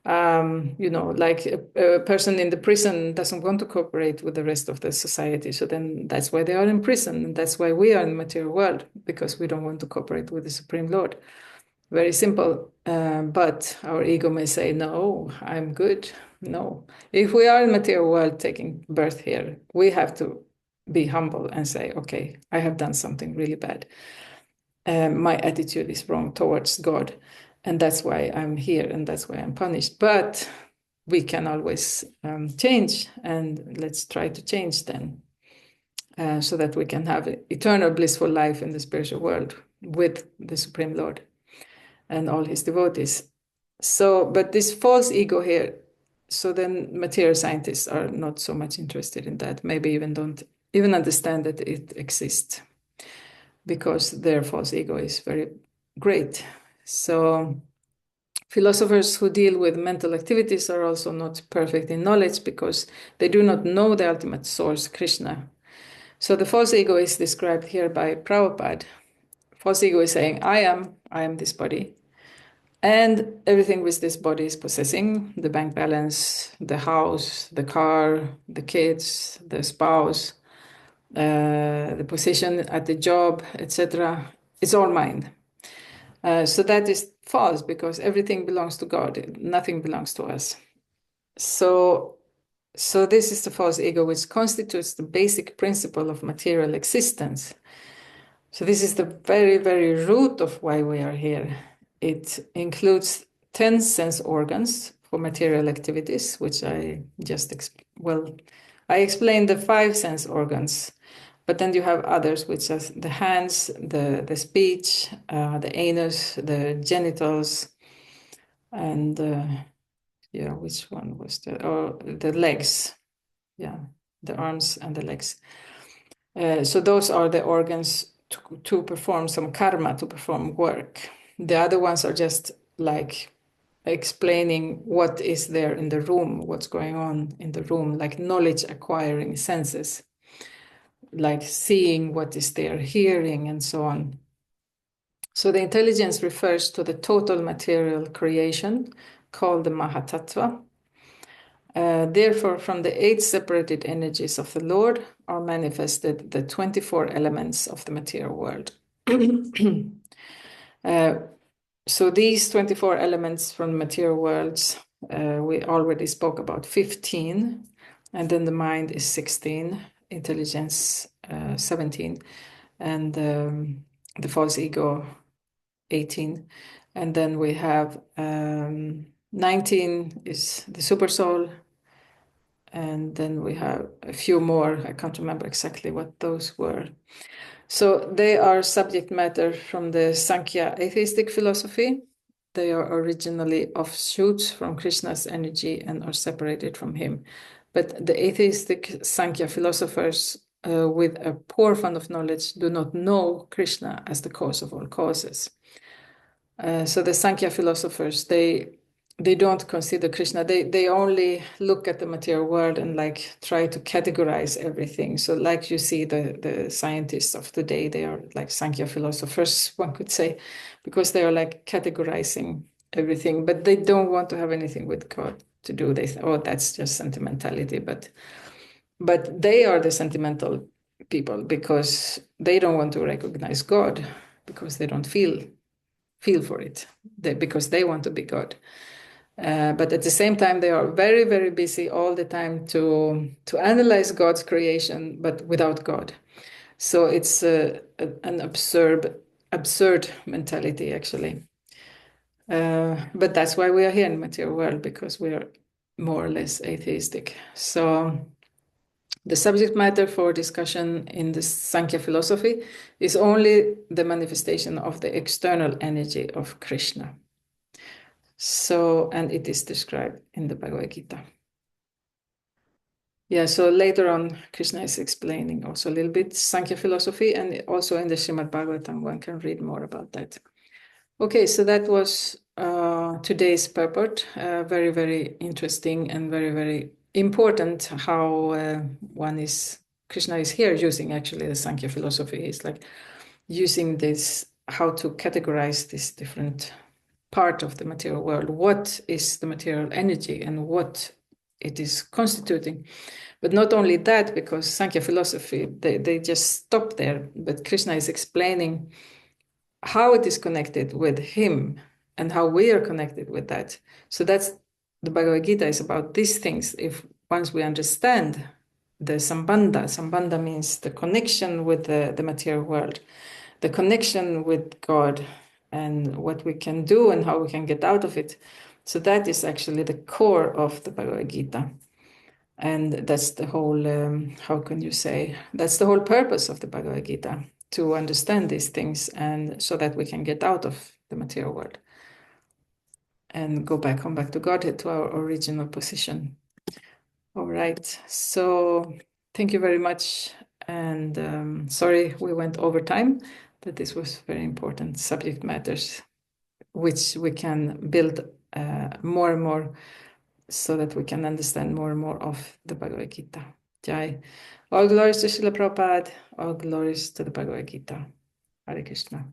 Like a person in the prison doesn't want to cooperate with the rest of the society. So then that's why they are in prison. And that's why we are in the material world, because we don't want to cooperate with the Supreme Lord. Very simple. But our ego may say, no, I'm good. No. If we are in the material world taking birth here, we have to be humble and say, okay, I have done something really bad. My attitude is wrong towards God. And that's why I'm here, and that's why I'm punished. But we can always change, and let's try to change then, so that we can have eternal blissful life in the spiritual world with the Supreme Lord and all his devotees. So, but this false ego here, so then material scientists are not so much interested in that, maybe even don't even understand that it exists, because their false ego is very great. So philosophers who deal with mental activities are also not perfect in knowledge, because they do not know the ultimate source, Krishna. So the false ego is described here by Prabhupada. False ego is saying, I am this body, and everything which this body is possessing, the bank balance, the house, the car, the kids, the spouse, the position at the job, etc., it's all mine. So that is false, because everything belongs to God. Nothing belongs to us. So this is the false ego, which constitutes the basic principle of material existence. So this is the very, very root of why we are here. It includes 10 sense organs for material activities, which I just I explained the 5 sense organs. But then you have others, which are the hands, the speech, the anus, the genitals, and which one was the legs? Yeah, the arms and the legs. So those are the organs to perform some karma, to perform work. The other ones are just like explaining what is there in the room, what's going on in the room, like knowledge acquiring senses, like seeing what is there, hearing, and so on. So the intelligence refers to the total material creation called the Mahatattva. Therefore, from the 8 separated energies of the Lord are manifested the 24 elements of the material world. So these 24 elements from the material worlds, we already spoke about 15, and then the mind is 16, intelligence 17, and the false ego 18. And then we have 19 is the super soul. And then we have a few more. I can't remember exactly what those were. So they are subject matter from the Sankhya atheistic philosophy. They are originally offshoots from Krishna's energy and are separated from him. But the atheistic Sankhya philosophers with a poor fund of knowledge do not know Krishna as the cause of all causes. So the Sankhya philosophers, they they don't consider Krishna. They only look at the material world and like try to categorize everything. So like you see the scientists of today, they are like Sankhya philosophers, one could say, because they are like categorizing everything, but they don't want to have anything with God to do. They oh, that's just sentimentality, but they are the sentimental people because they don't want to recognize God because they don't feel for it, because they want to be God. But at the same time, they are very, very busy all the time to analyze God's creation, but without God. So it's an absurd mentality, actually. But that's why we are here in the material world, because we are more or less atheistic. So the subject matter for discussion in the Sankhya philosophy is only the manifestation of the external energy of Krishna. So, and it is described in the Bhagavad-gita. Yeah, so later on, Krishna is explaining also a little bit Sankhya philosophy, and also in the Srimad Bhagavatam, one can read more about that. Okay, so that was today's purport. Very, very interesting and very, very important how Krishna is here using actually the Sankhya philosophy. It's like using this, how to categorize this different part of the material world. What is the material energy and what it is constituting? But not only that, because Sankhya philosophy, they just stop there, but Krishna is explaining how it is connected with him and how we are connected with that. So that's the Bhagavad-gita is about these things. If once we understand the sambandha means the connection with the material world, the connection with God, and what we can do and how we can get out of it. So that is actually the core of the Bhagavad-gita. And that's the whole, how can you say, that's the whole purpose of the Bhagavad-gita, to understand these things, and so that we can get out of the material world and come back to Godhead, to our original position. All right, so thank you very much. And sorry we went over time, but this was very important subject matters, which we can build more and more, so that we can understand more and more of the Bhagavad-gita. Jai. All glories to Srila Prabhupada, all glories to the Bhagavad-gita. Hare Krishna.